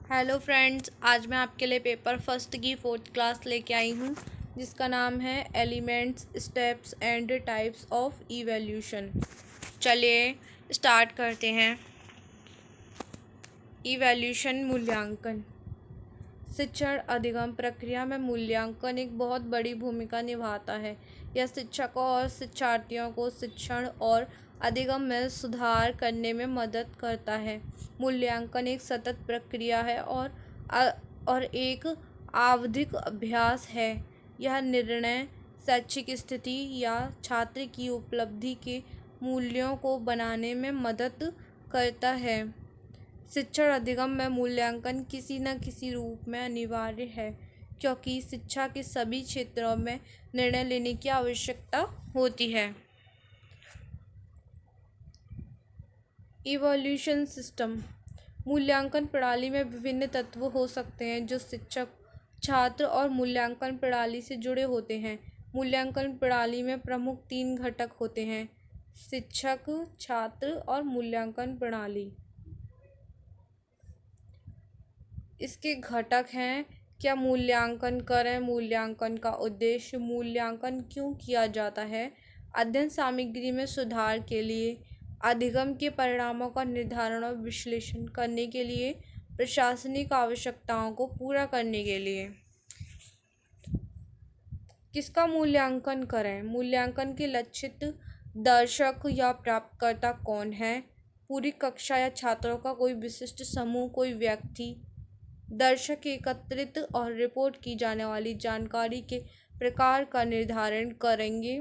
Hello friends, आज मैं आपके लिए पेपर फर्स्ट की फोर्थ क्लास लेके आई हूँ जिसका नाम है elements, steps and types of evaluation. चलिए स्टार्ट करते हैं। इवैल्यूएशन मूल्यांकन। शिक्षण अधिगम प्रक्रिया में मूल्यांकन एक बहुत बड़ी भूमिका निभाता है। यह शिक्षकों और शिक्षार्थियों को शिक्षण और अधिगम में सुधार करने में मदद करता है। मूल्यांकन एक सतत प्रक्रिया है और एक आवधिक अभ्यास है। यह निर्णय, शैक्षिक स्थिति या छात्र की उपलब्धि के मूल्यों को बनाने में मदद करता है। शिक्षण अधिगम में मूल्यांकन किसी न किसी रूप में अनिवार्य है, क्योंकि शिक्षा के सभी क्षेत्रों में निर्णय लेने की आवश्यकता होती है। Evolution system. मूल्यांकन प्रणाली में विभिन्न तत्व हो सकते हैं जो शिक्षक, छात्र और मूल्यांकन प्रणाली से जुड़े होते हैं। मूल्यांकन प्रणाली में प्रमुख 3 घटक होते हैं: शिक्षक, छात्र और मूल्यांकन प्रणाली। इसके घटक हैं: क्या मूल्यांकन करें, मूल्यांकन का उद्देश्य, मूल्यांकन क्यों किया जाता है, अध्ययन सामग्री में सुधार के लिए, अधिगम के परिणामों का निर्धारण और विश्लेषण करने के लिए, प्रशासनिक आवश्यकताओं को पूरा करने के लिए। किसका मूल्यांकन करें? मूल्यांकन के लक्षित दर्शक या प्राप्तकर्ता कौन है? पूरी कक्षा या छात्रों का कोई विशिष्ट समूह, कोई व्यक्ति। दर्शक एकत्रित और रिपोर्ट की जाने वाली जानकारी के प्रकार का निर्धारण करेंगे।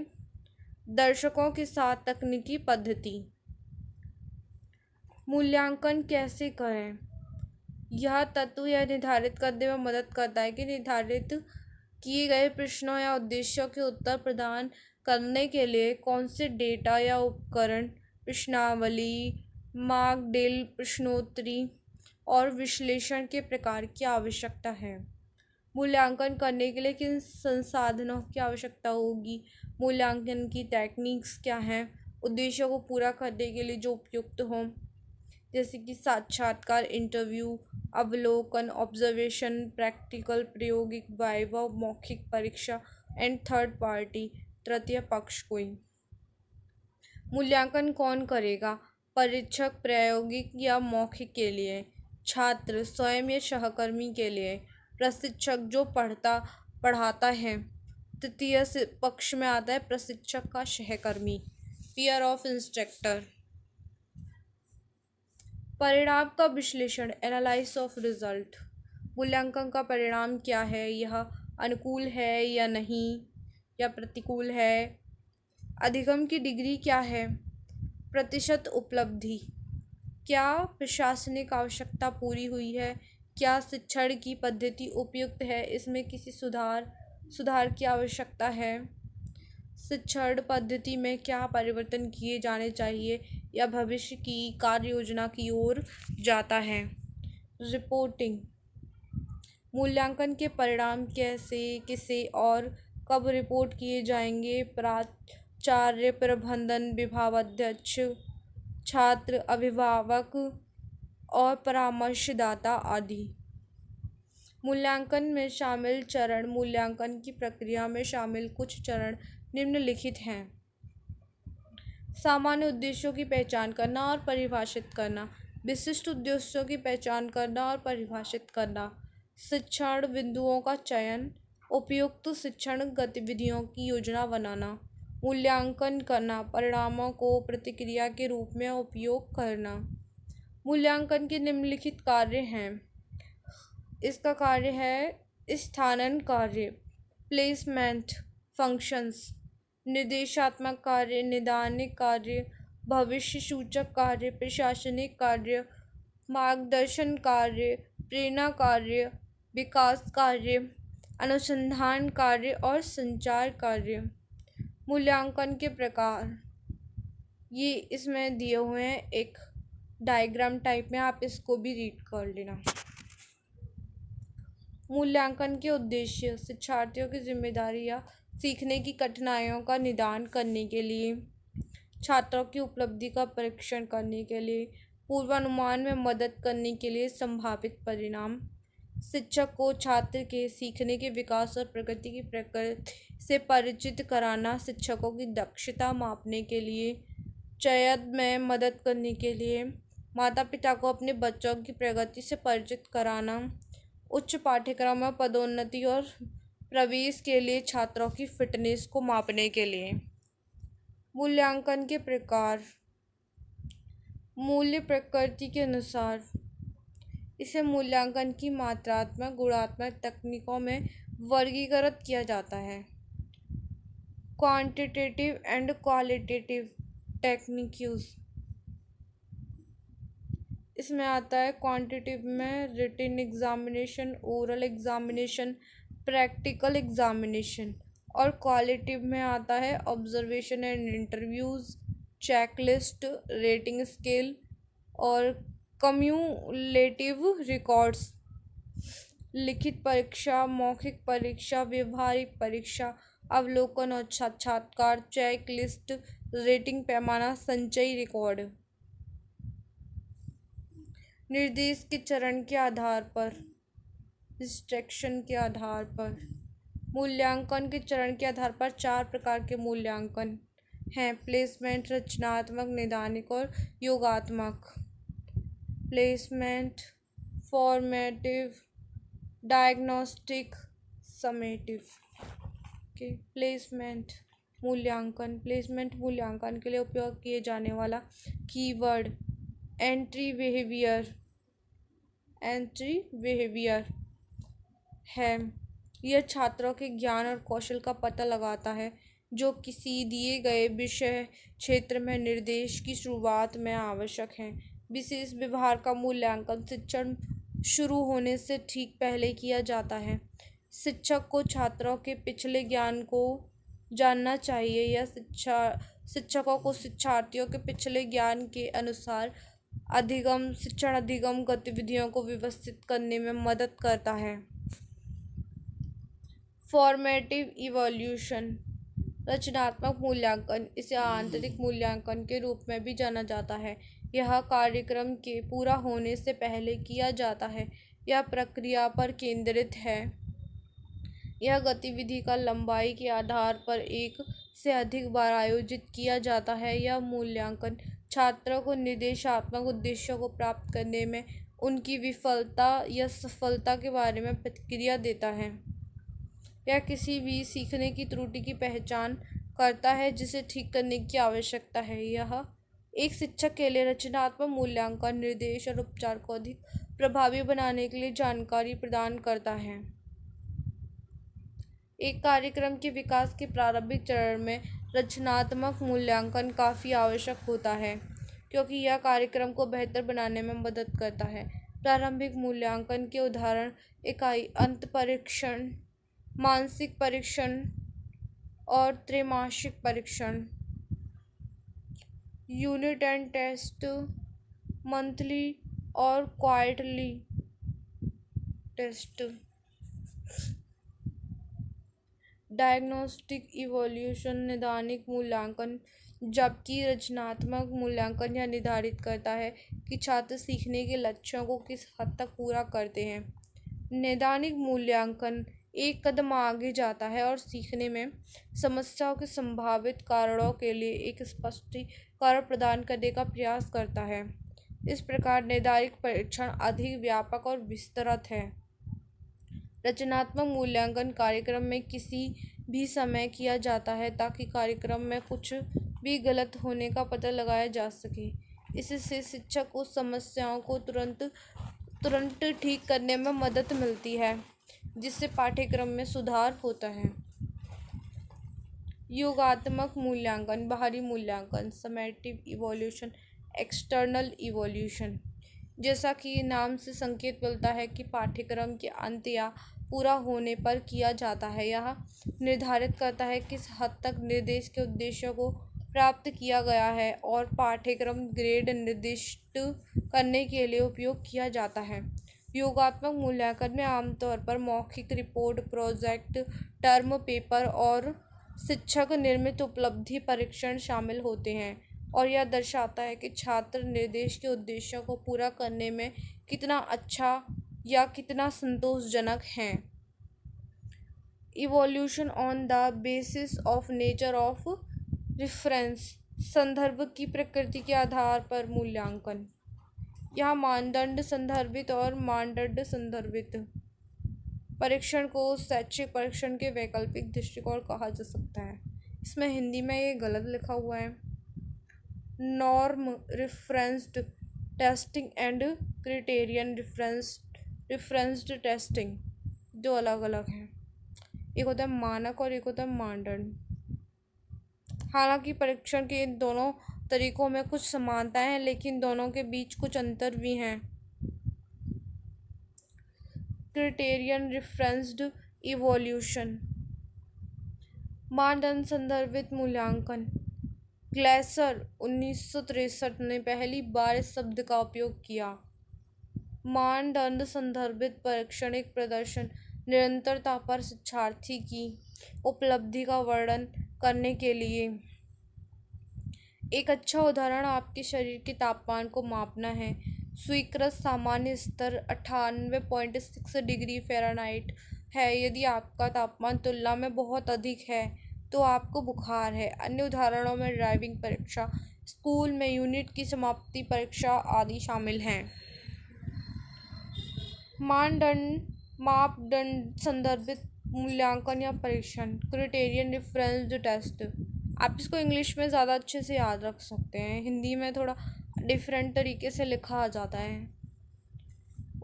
दर्शकों के साथ तकनीकी पद्धति। मूल्यांकन कैसे करें? यह तत्व यह निर्धारित करने में मदद करता है कि निर्धारित किए गए प्रश्नों या उद्देश्यों के उत्तर प्रदान करने के लिए कौन से डेटा या उपकरण, प्रश्नावली, मॉकड्रिल, प्रश्नोत्तरी और विश्लेषण के प्रकार की आवश्यकता है। मूल्यांकन करने के लिए किन संसाधनों की आवश्यकता होगी? मूल्यांकन की टेक्निक्स क्या हैं? उद्देश्यों को पूरा करने के लिए जो उपयुक्त हों, जैसे कि साक्षात्कार, इंटरव्यू, अवलोकन, ऑब्जर्वेशन, प्रैक्टिकल, प्रायोगिक, वाइवा, मौखिक परीक्षा एंड थर्ड पार्टी, तृतीय पक्ष कोई। मूल्यांकन कौन करेगा? परीक्षक प्रायोगिक या मौखिक के लिए, छात्र स्वयं या सहकर्मी के लिए, प्रशिक्षक जो पढ़ाता है, तृतीय पक्ष में आता है प्रशिक्षक का सहकर्मी, पीयर ऑफ इंस्ट्रक्टर। परिणाम का विश्लेषण, एनालाइसिस ऑफ रिजल्ट। मूल्यांकन का परिणाम क्या है? यह अनुकूल है या नहीं, या प्रतिकूल है? अधिगम की डिग्री क्या है? प्रतिशत उपलब्धि। क्या प्रशासनिक आवश्यकता पूरी हुई है? क्या शिक्षण की पद्धति उपयुक्त है? इसमें किसी सुधार की आवश्यकता है? शिक्षण पद्धति में क्या परिवर्तन किए जाने चाहिए या भविष्य की कार्य योजना की ओर जाता है? रिपोर्टिंग। मूल्यांकन के परिणाम कैसे, किसे और कब रिपोर्ट किए जाएंगे? प्राचार्य, प्रबंधन, विभागाध्यक्ष, छात्र, अभिभावक और परामर्शदाता आदि। मूल्यांकन में शामिल चरण। मूल्यांकन की प्रक्रिया में शामिल कुछ चरण निम्नलिखित हैं: सामान्य उद्देश्यों की पहचान करना और परिभाषित करना, विशिष्ट उद्देश्यों की पहचान करना और परिभाषित करना, शिक्षण बिंदुओं का चयन, उपयुक्त शिक्षण गतिविधियों की योजना बनाना, मूल्यांकन करना, परिणामों को प्रतिक्रिया के रूप में उपयोग करना। मूल्यांकन के निम्नलिखित कार्य हैं। इसका कार्य है स्थानांतरण कार्य, प्लेसमेंट फंक्शंस, निर्देशात्मक कार्य, निदानिक कार्य, भविष्य सूचक कार्य, प्रशासनिक कार्य, मार्गदर्शन कार्य, प्रेरणा कार्य, विकास कार्य, अनुसंधान कार्य और संचार कार्य। मूल्यांकन के प्रकार ये इसमें दिए हुए हैं, एक डायग्राम टाइप में, आप इसको भी रीड कर लेना। मूल्यांकन के उद्देश्य: शिक्षार्थियों की जिम्मेदारी या सीखने की कठिनाइयों का निदान करने के लिए, छात्रों की उपलब्धि का परीक्षण करने के लिए, पूर्वानुमान में मदद करने के लिए संभावित परिणाम। शिक्षक को छात्र के सीखने के विकास और प्रगति की प्रकृति से परिचित कराना। शिक्षकों की दक्षता मापने के लिए। चयन में मदद करने के लिए माता पिता को अपने बच्चों की प्रगति से परिचित कराना। उच्च पाठ्यक्रम में पदोन्नति और प्रवेश के लिए छात्रों की फिटनेस को मापने के लिए। मूल्यांकन के प्रकार। मूल्य प्रकृति के अनुसार इसे मूल्यांकन की मात्रात्मक गुणात्मक तकनीकों में वर्गीकृत किया जाता है। Quantitative and qualitative technique use. इसमें आता है क्वांटिटिव में written examination, oral examination, practical examination, और क्वालिटिव में आता है observation and interviews, checklist, rating scale और कम्यूलेटिव रिकॉर्ड्स। लिखित परीक्षा, मौखिक परीक्षा, व्यवहारिक परीक्षा, अवलोकन और साक्षात्कार, चेकलिस्ट, रेटिंग पैमाना, संचयी रिकॉर्ड। निर्देश के चरण के आधार पर, इंस्ट्रक्शन के आधार पर। मूल्यांकन के चरण के आधार पर 4 प्रकार के मूल्यांकन हैं: प्लेसमेंट, रचनात्मक, नैदानिक और योगात्मक। Placement, formative, diagnostic, summative. Placement मूल्यांकन। प्लेसमेंट मूल्यांकन के लिए उपयोग किए जाने वाला कीवर्ड एंट्री बिहेवियर है। यह छात्रों के ज्ञान और कौशल का पता लगाता है जो किसी दिए गए विषय क्षेत्र में निर्देश की शुरुआत में आवश्यक हैं। विशेष व्यवहार का मूल्यांकन शिक्षण शुरू होने से ठीक पहले किया जाता है। शिक्षक को छात्रों के पिछले ज्ञान को जानना चाहिए। यह शिक्षकों को शिक्षार्थियों के पिछले ज्ञान के अनुसार शिक्षण अधिगम गतिविधियों को व्यवस्थित करने में मदद करता है। Formative evolution. रचनात्मक मूल्यांकन, इसे आंतरिक मूल्यांकन के रूप में भी जाना जाता है। यह कार्यक्रम के पूरा होने से पहले किया जाता है। यह प्रक्रिया पर केंद्रित है। यह गतिविधि का लंबाई के आधार पर एक से अधिक बार आयोजित किया जाता है। यह मूल्यांकन छात्रों को निर्देशात्मक उद्देश्यों को प्राप्त करने में उनकी विफलता या सफलता के बारे में प्रतिक्रिया देता है। यह किसी भी सीखने की त्रुटि की पहचान करता है जिसे ठीक करने की आवश्यकता है। यह एक शिक्षक के लिए रचनात्मक मूल्यांकन निर्देश और उपचार को अधिक प्रभावी बनाने के लिए जानकारी प्रदान करता है। एक कार्यक्रम के विकास के प्रारंभिक चरण में रचनात्मक मूल्यांकन काफ़ी आवश्यक होता है क्योंकि यह कार्यक्रम को बेहतर बनाने में मदद करता है। प्रारंभिक मूल्यांकन के उदाहरण इकाई अंत परीक्षण, मासिक परीक्षण और त्रैमासिक परीक्षण। यूनिट एंड टेस्ट, मंथली और क्वार्टरली टेस्ट। डायग्नोस्टिक इवोल्यूशन, नैदानिक मूल्यांकन, जबकि रचनात्मक मूल्यांकन यह निर्धारित करता है कि छात्र सीखने के लक्ष्यों को किस हद तक पूरा करते हैं। नैदानिक मूल्यांकन एक कदम आगे जाता है और सीखने में समस्याओं के संभावित कारणों के लिए एक स्पष्टीकरण प्रदान करने का प्रयास करता है। इस प्रकार नैदानिक परीक्षण अधिक व्यापक और विस्तृत है। रचनात्मक मूल्यांकन कार्यक्रम में किसी भी समय किया जाता है ताकि कार्यक्रम में कुछ भी गलत होने का पता लगाया जा सके। इससे शिक्षक को समस्याओं को तुरंत ठीक करने में मदद मिलती है जिससे पाठ्यक्रम में सुधार होता है। योगात्मक मूल्यांकन, बाहरी मूल्यांकन, समेटिव इवोल्यूशन, एक्सटर्नल इवोल्यूशन। जैसा कि नाम से संकेत मिलता है कि पाठ्यक्रम के अंत या पूरा होने पर किया जाता है। यह निर्धारित करता है किस हद तक निर्देश के उद्देश्यों को प्राप्त किया गया है और पाठ्यक्रम ग्रेड निर्दिष्ट करने के लिए उपयोग किया जाता है। योगात्मक मूल्यांकन में आमतौर पर मौखिक रिपोर्ट, प्रोजेक्ट, टर्म पेपर और शिक्षक निर्मित उपलब्धि परीक्षण शामिल होते हैं और यह दर्शाता है कि छात्र निर्देश के उद्देश्यों को पूरा करने में कितना अच्छा या कितना संतोषजनक हैं। Evolution on the basis of nature of reference, संदर्भ की प्रकृति के आधार पर मूल्यांकन। यहाँ मानदंड संदर्भित और मानदंड संदर्भित परीक्षण को शैक्षिक परीक्षण के वैकल्पिक दृष्टिकोण कहा जा सकता है। इसमें हिंदी में ये गलत लिखा हुआ है। Norm referenced testing and criterion referenced testing दो अलग अलग हैं। एक होता है मानक और एक होता है मानदंड। हालांकि परीक्षण के इन दोनों तरीकों में कुछ समानताएं हैं, लेकिन दोनों के बीच कुछ अंतर भी हैं। क्राइटेरियन रिफरेंस्ड इवोल्यूशन, मानदंड संदर्भित मूल्यांकन। ग्लेसर 1963 ने पहली बार इस शब्द का उपयोग किया। मानदंड संदर्भित परीक्षण एक प्रदर्शन निरंतरता पर शिक्षार्थी की उपलब्धि का वर्णन करने के लिए एक अच्छा उदाहरण आपके शरीर के तापमान को मापना है। स्वीकृत सामान्य स्तर 98.6 डिग्री फ़ारेनहाइट है। यदि आपका तापमान तुलना में बहुत अधिक है तो आपको बुखार है। अन्य उदाहरणों में ड्राइविंग परीक्षा, स्कूल में यूनिट की समाप्ति परीक्षा आदि शामिल हैं। मापदंड संदर्भित मूल्यांकन या परीक्षण, क्राइटेरियन रिफरेंस्ड टेस्ट। आप इसको इंग्लिश में ज़्यादा अच्छे से याद रख सकते हैं, हिंदी में थोड़ा डिफरेंट तरीके से लिखा आ जाता है।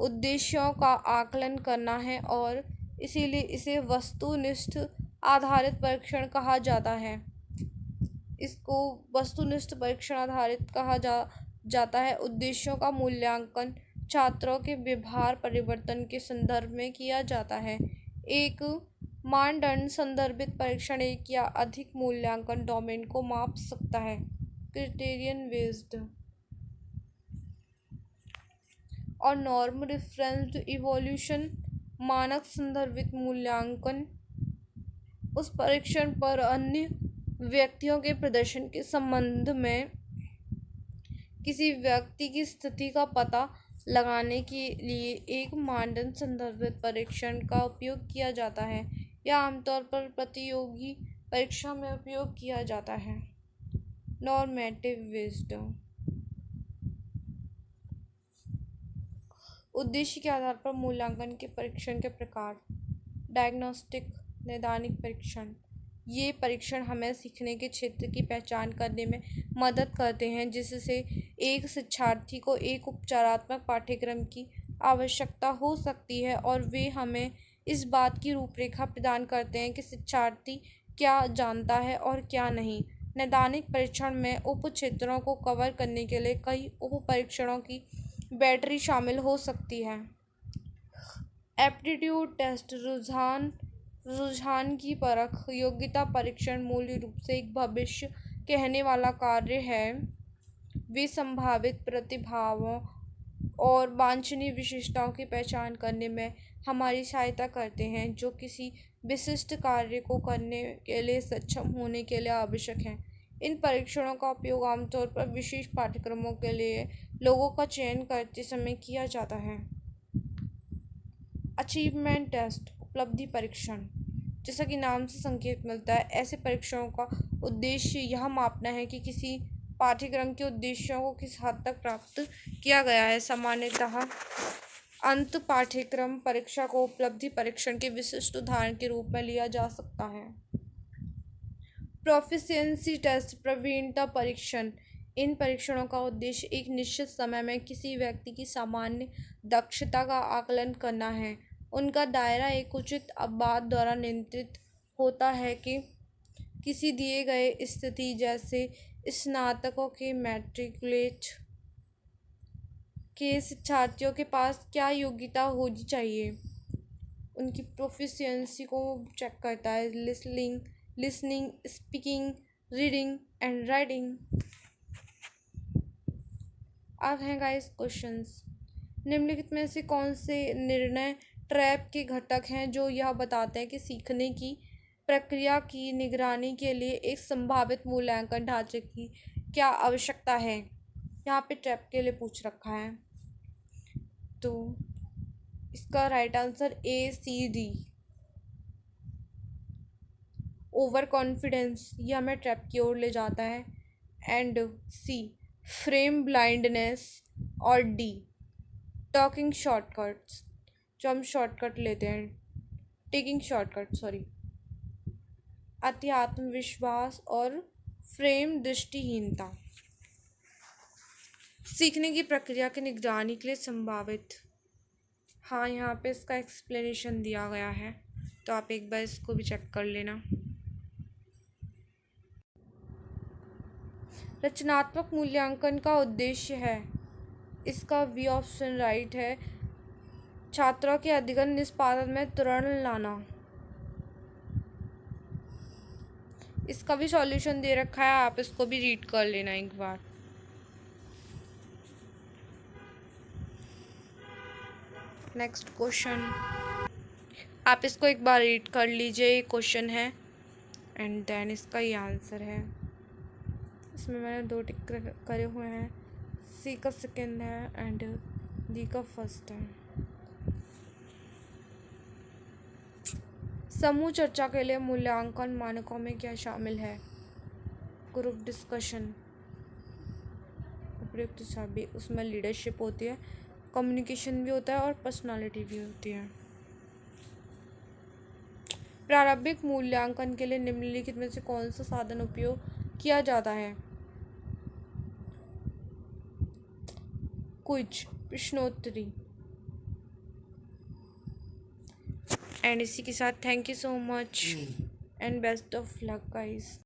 उद्देश्यों का आकलन करना है और इसीलिए इसे वस्तुनिष्ठ आधारित परीक्षण कहा जाता है। इसको वस्तुनिष्ठ परीक्षण आधारित कहा जाता है। उद्देश्यों का मूल्यांकन छात्रों के व्यवहार परिवर्तन के संदर्भ में किया जाता है। एक मानदंड संदर्भित परीक्षण एक या अधिक मूल्यांकन डोमेन को माप सकता है। क्राइटेरियन बेस्ड और नॉर्म रेफरेंस्ड इवोल्यूशन, मानक संदर्भित मूल्यांकन उस परीक्षण पर अन्य व्यक्तियों के प्रदर्शन के संबंध में किसी व्यक्ति की स्थिति का पता लगाने के लिए एक मानदंड संदर्भित परीक्षण का उपयोग किया जाता है। यह आमतौर पर प्रतियोगी परीक्षा में उपयोग किया जाता है। नॉर्मेटिव बेस्ड, उद्देश्य के आधार पर मूल्यांकन के परीक्षण के प्रकार। डायग्नोस्टिक, नैदानिक परीक्षण। ये परीक्षण हमें सीखने के क्षेत्र की पहचान करने में मदद करते हैं, जिससे एक शिक्षार्थी को एक उपचारात्मक पाठ्यक्रम की आवश्यकता हो सकती है और वे हमें इस बात की रूपरेखा प्रदान करते हैं कि शिक्षार्थी क्या जानता है और क्या नहीं। नैदानिक परीक्षण में उप क्षेत्रों को कवर करने के लिए कई उप परीक्षणों की बैटरी शामिल हो सकती है। एप्टीट्यूड टेस्ट, रुझान की परख। योग्यता परीक्षण मूल रूप से एक भविष्य कहने वाला कार्य है। वे संभावित प्रतिभाओं और वांछनीय विशेषताओं की पहचान करने में हमारी सहायता करते हैं, जो किसी विशिष्ट कार्य को करने के लिए सक्षम होने के लिए आवश्यक हैं। इन परीक्षणों का उपयोग आमतौर पर विशेष पाठ्यक्रमों के लिए लोगों का चयन करते समय किया जाता है। अचीवमेंट टेस्ट, उपलब्धि परीक्षण। जैसा कि नाम से संकेत मिलता है, ऐसे परीक्षणों का उद्देश्य यह मापना है कि किसी पाठ्यक्रम के उद्देश्यों को किस हद तक प्राप्त किया गया है। सामान्यतः अंत पाठ्यक्रम परीक्षा को उपलब्धि परीक्षण के विशिष्ट उदाहरण के रूप में लिया जा सकता है। प्रोफिशिएंसी टेस्ट, प्रवीणता परीक्षण। इन परीक्षणों का उद्देश्य एक निश्चित समय में किसी व्यक्ति की सामान्य दक्षता का आकलन करना है। उनका दायरा एक उचित अपवाद द्वारा नियंत्रित होता है कि किसी दिए गए स्थिति, जैसे स्नातकों के मैट्रिकुलेट के शिक्षार्थियों के पास क्या योग्यता होनी चाहिए। उनकी प्रोफिशिएंसी को चेक करता है। Listening, speaking, reading and writing. अब हैं गाइस क्वेश्चंस। निम्नलिखित में से कौन से निर्णय ट्रैप के घटक हैं जो यह बताते हैं कि सीखने की प्रक्रिया की निगरानी के लिए एक संभावित मूल्यांकन ढांचे की क्या आवश्यकता है? यहाँ पे ट्रैप के लिए पूछ रखा है, तो इसका right answer ACD, over confidence, ये हमें ट्रैप की ओर ले जाता है। And C, frame blindness. और D, टॉकिंग शॉर्टकट्स, जो हम शॉर्टकट लेते हैं, टेकिंग शॉर्टकट सॉरी, अति आत्मविश्वास और फ्रेम दृष्टिहीनता। सीखने की प्रक्रिया की निगरानी के लिए संभावित, हाँ यहाँ पे इसका एक्सप्लेनेशन दिया गया है, तो आप एक बार इसको भी चेक कर लेना। रचनात्मक मूल्यांकन का उद्देश्य है, इसका वी ऑप्शन राइट है, छात्रों के अध्ययन निष्पादन में त्वरण लाना। इसका भी सॉल्यूशन दे रखा है, आप इसको भी रीड कर लेना एक बार। नेक्स्ट क्वेश्चन, आप इसको एक बार रीड कर लीजिए, ये क्वेश्चन है एंड देन इसका ये आंसर है। इसमें मैंने 2 टिक करे हुए हैं, सी का सेकेंड है एंड डी का फर्स्ट है। समूह चर्चा के लिए मूल्यांकन मानकों में क्या शामिल है? ग्रुप डिस्कशन, उपयुक्त छवि, उसमें लीडरशिप होती है, कम्युनिकेशन भी होता है और पर्सनालिटी भी होती है। प्रारंभिक मूल्यांकन के लिए निम्नलिखित में से कौन सा साधन उपयोग किया जाता है? क्विज, प्रश्नोत्तरी। एंड इसी के साथ thank you so much and best of luck guys.